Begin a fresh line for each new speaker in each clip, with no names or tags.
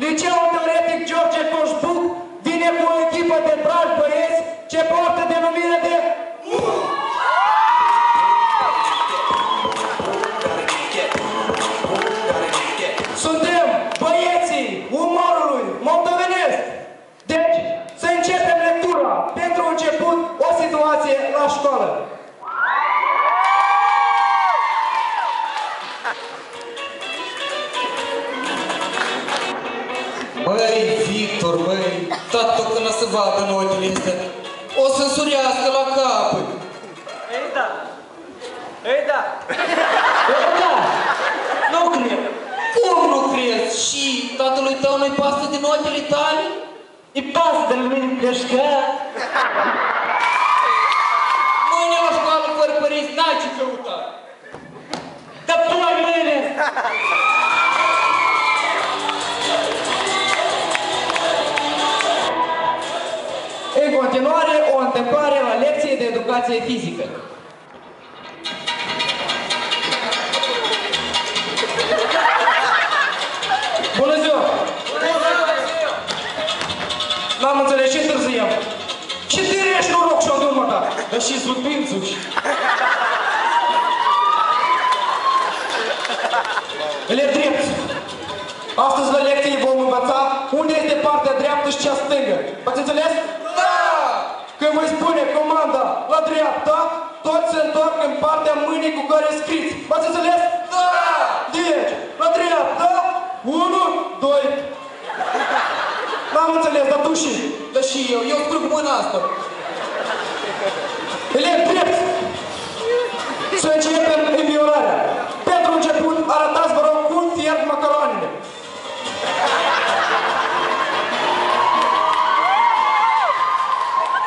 Liceul Teoretic George Coșbuc vine cu o echipă de dragi băieți ce poartă denumirea de Suntem băieții umorului moldovenesc. Deci, să începem lectura. Pentru început, o situație la școală.
Băi, Victor, băi, tată când o să vadă în ochile astea, o să suriască la capăt.
Ei da! Ei da! Ei da! Nu cred!
Cum nu crezi? Și tatălui tău nu-i pasă din ochile tale?
E pasă de lumini pleșcă!
Mâine la școală fără părinți, n-ai ce căuta.
Dar tu ai mâine! În continuare, o întrebare la lecție de educație fizică. Bună ziua! N-am înțeles ce întârziem. Ce tine ești noroc și-o de urmă ta? Dar și sunt pințuși. Elevi drepți! Astăzi la lecție vom învăța unde este partea dreaptă și cea stângă. V-ați înțeles?
Da!
Când voi spune comanda la dreapta, toți se întorc în partea mâinii cu care scriți. V-ați înțeles?
Da!
Deci, la dreapta, 1, 2. N-am înțeles, dar tu și.
Dar și eu scriu cu mâna asta.
Elevi drepți! Să începem înviorarea. Pentru început, arătați, vă rog, cum fierb macaroanele.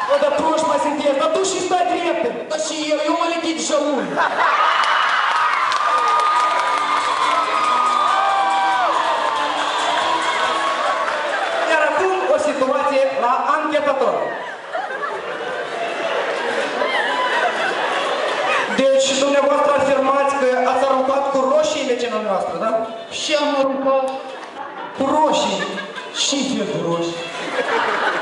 Bă, dar proști mai sunteți, dar tu și stai drepte.
Dar și eu mă lichid și unul.
Iar acum o situație la anchetator. Deci, dumneavoastră afirmați că ați aruncat cu roșii vecină noastră, da?
Și am aruncat
Cu roșii.
și fel de roșii.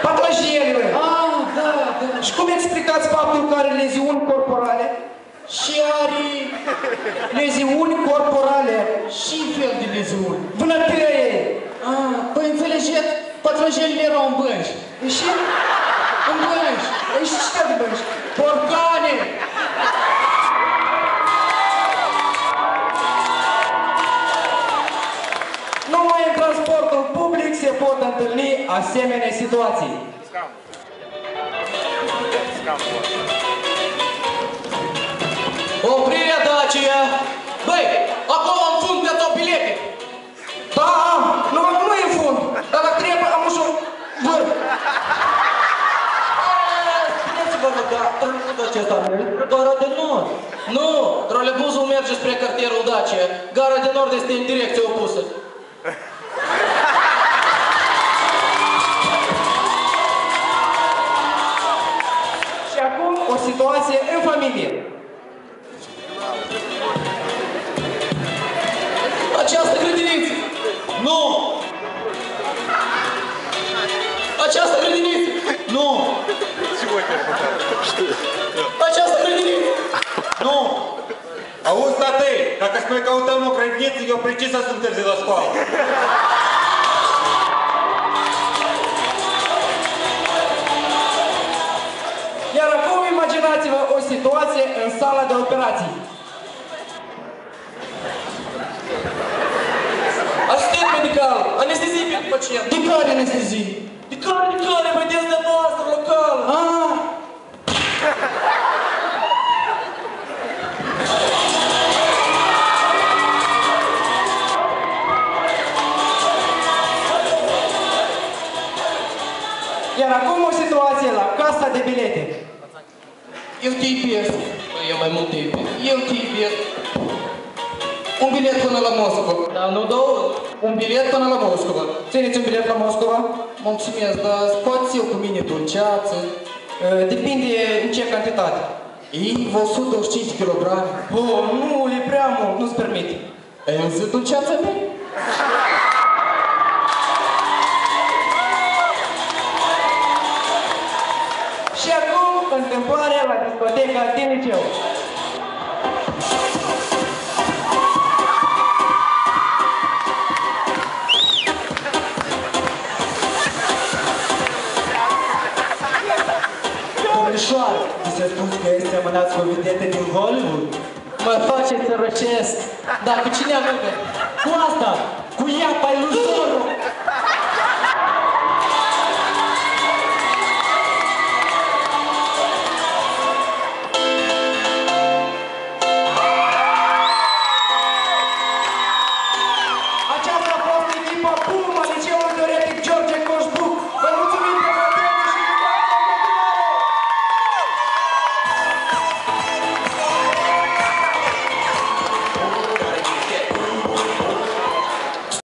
Patlajenile.
Ah, da, da.
Și cum explicați faptul că are leziuni corporale?
Și are
Leziuni corporale.
și fel de leziuni.
Vânătăie.
Ah, păi înțelegeți? Pătrăjelile erau în bănci.
Și?
În bănci.
Și ce de bănci?
Borcane.
Numai în transportul public se pot întâlni asemenea situații.
Oprirea Dacia! Băi, acolo am fund pe tot bilete!
Da, am! Numai că nu e fund! Dar dacă trebuie, am ușor vâr!
Spuneți-vă, dar trolebuzul acesta merge Gara de Nord. Nu, trolebuzul merge spre cartierul Dacia. Gara de Nord este în direcție opusă.
Și acum o situație în familie.
Această grădiniță! Nu! Această grădiniță! Nu! Această grădiniță! Nu!
Auzi, tată, dacă spui că căutăm o grădiniță, eu precis să sunt târzi la școală.
Iar acum imaginați-vă o situație în sala de operații.
Asistent medical! Anestezie pentru pacient!
De care anestezie?
De care, vedeți de noastră locală!
Ah! Iar acum o situație la casa de bilete.
Eu te iubesc. Eu mai mult te iubesc. Eu te iubesc. Un bilet până la Moscova. Da, nu două. Un bilet până la Moscova.
Țineți un bilet la Moscova?
Mulțumesc, dar scoați eu cu mine dulceață.
Depinde în ce cantitate.
Ei, 125 kg.
Oh, nu, e prea mult, nu-ți permit.
Ai auzit dulceața mea?
întâmplare la discoteca din liceu.
Domnișoară, vi se spus că este semănați cu vedete din Hollywood?
Mă face să răcesc. Dar cu cine am încă?
Cu asta, cu ea, pe iluzorul!